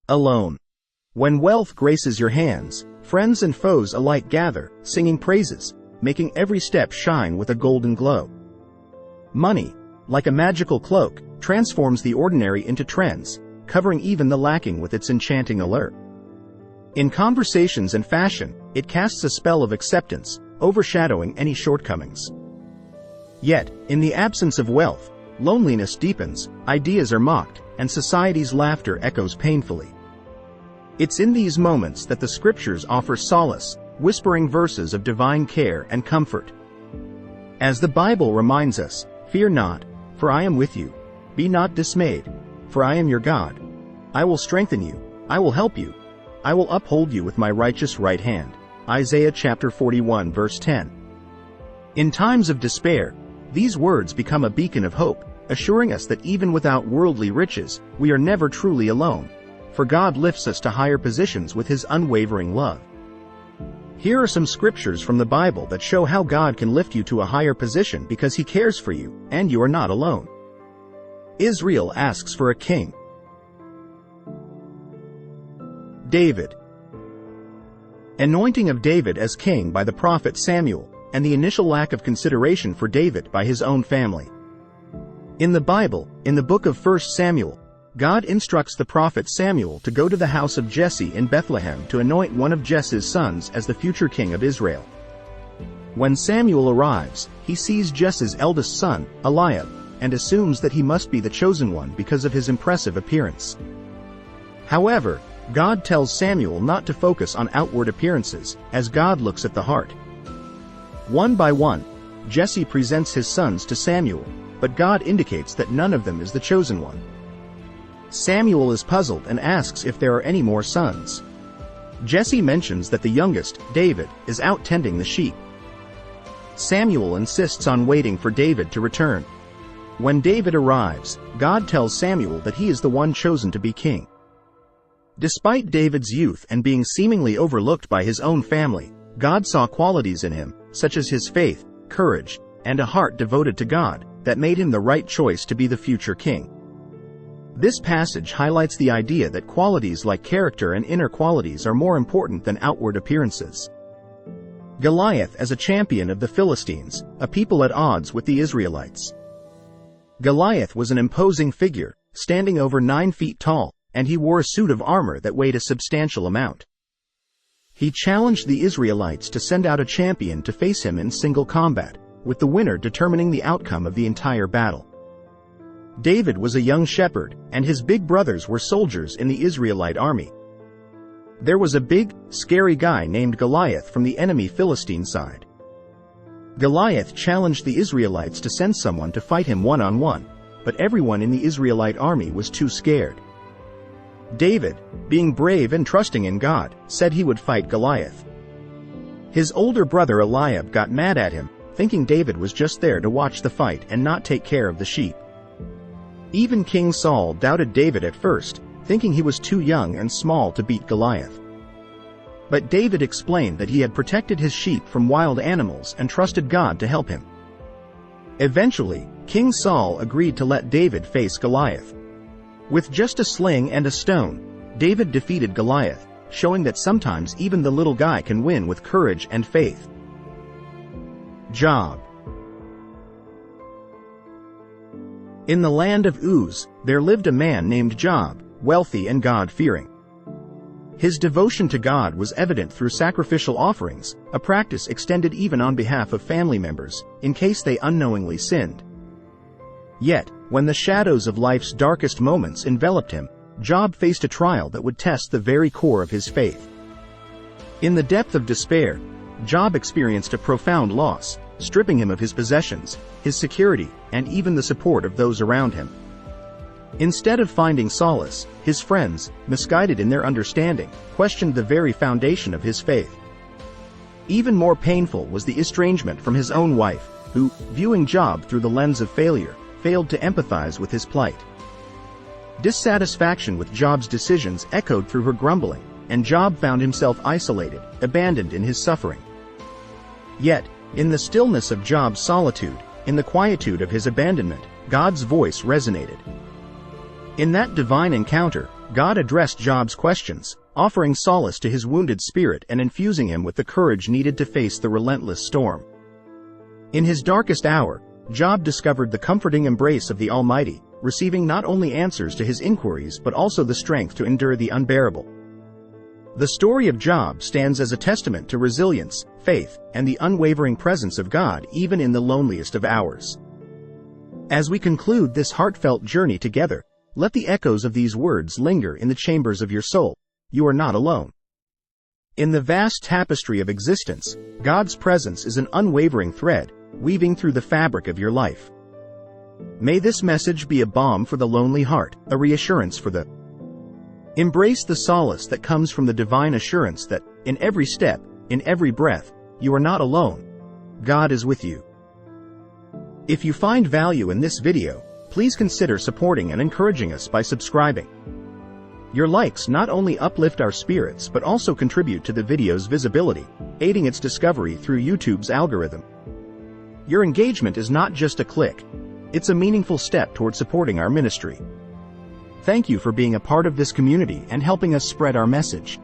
Alone. When wealth graces your hands, friends and foes alike gather, singing praises, making every step shine with a golden glow. Money, like a magical cloak, transforms the ordinary into trends, covering even the lacking with its enchanting allure. In conversations and fashion, it casts a spell of acceptance, overshadowing any shortcomings. Yet, in the absence of wealth, loneliness deepens, ideas are mocked, and society's laughter echoes painfully. It's in these moments that the scriptures offer solace, whispering verses of divine care and comfort. As the Bible reminds us, "Fear not, for I am with you. Be not dismayed, for I am your God. I will strengthen you, I will help you. I will uphold you with my righteous right hand." Isaiah chapter 41 verse 10. In times of despair, these words become a beacon of hope, assuring us that even without worldly riches, we are never truly alone, for God lifts us to higher positions with His unwavering love. Here are some scriptures from the Bible that show how God can lift you to a higher position because He cares for you, and you are not alone. Israel asks for a king. David. Anointing of David as king by the prophet Samuel, and the initial lack of consideration for David by his own family. In the Bible, in the book of 1 Samuel, God instructs the prophet Samuel to go to the house of Jesse in Bethlehem to anoint one of Jesse's sons as the future king of Israel. When Samuel arrives, he sees Jesse's eldest son, Eliab, and assumes that he must be the chosen one because of his impressive appearance. However, God tells Samuel not to focus on outward appearances, as God looks at the heart. One by one, Jesse presents his sons to Samuel, but God indicates that none of them is the chosen one. Samuel is puzzled and asks if there are any more sons. Jesse mentions that the youngest, David, is out tending the sheep. Samuel insists on waiting for David to return. When David arrives, God tells Samuel that he is the one chosen to be king. Despite David's youth and being seemingly overlooked by his own family, God saw qualities in him, such as his faith, courage, and a heart devoted to God, that made him the right choice to be the future king. This passage highlights the idea that qualities like character and inner qualities are more important than outward appearances. Goliath as a champion of the Philistines, a people at odds with the Israelites. Goliath was an imposing figure, standing over 9 feet tall, and he wore a suit of armor that weighed a substantial amount. He challenged the Israelites to send out a champion to face him in single combat, with the winner determining the outcome of the entire battle. David was a young shepherd, and his big brothers were soldiers in the Israelite army. There was a big, scary guy named Goliath from the enemy Philistine side. Goliath challenged the Israelites to send someone to fight him one-on-one, but everyone in the Israelite army was too scared. David, being brave and trusting in God, said he would fight Goliath. His older brother Eliab got mad at him, thinking David was just there to watch the fight and not take care of the sheep. Even King Saul doubted David at first, thinking he was too young and small to beat Goliath. But David explained that he had protected his sheep from wild animals and trusted God to help him. Eventually, King Saul agreed to let David face Goliath. With just a sling and a stone, David defeated Goliath, showing that sometimes even the little guy can win with courage and faith. Job. In the land of Uz, there lived a man named Job, wealthy and God-fearing. His devotion to God was evident through sacrificial offerings, a practice extended even on behalf of family members, in case they unknowingly sinned. Yet, when the shadows of life's darkest moments enveloped him, Job faced a trial that would test the very core of his faith. In the depth of despair, Job experienced a profound loss, stripping him of his possessions, his security, and even the support of those around him. Instead of finding solace, his friends, misguided in their understanding, questioned the very foundation of his faith. Even more painful was the estrangement from his own wife, who, viewing Job through the lens of failure, failed to empathize with his plight. Dissatisfaction with Job's decisions echoed through her grumbling, and Job found himself isolated, abandoned in his suffering. Yet, in the stillness of Job's solitude, in the quietude of his abandonment, God's voice resonated. In that divine encounter, God addressed Job's questions, offering solace to his wounded spirit and infusing him with the courage needed to face the relentless storm. In his darkest hour, Job discovered the comforting embrace of the Almighty, receiving not only answers to his inquiries but also the strength to endure the unbearable. The story of Job stands as a testament to resilience, faith, and the unwavering presence of God even in the loneliest of hours. As we conclude this heartfelt journey together, let the echoes of these words linger in the chambers of your soul. You are not alone. In the vast tapestry of existence, God's presence is an unwavering thread, weaving through the fabric of your life. May this message be a balm for the lonely heart, a reassurance for the. Embrace the solace that comes from the divine assurance that, in every step, in every breath, you are not alone. God is with you. If you find value in this video, please consider supporting and encouraging us by subscribing. Your likes not only uplift our spirits but also contribute to the video's visibility, aiding its discovery through YouTube's algorithm. Your engagement is not just a click. It's a meaningful step toward supporting our ministry. Thank you for being a part of this community and helping us spread our message.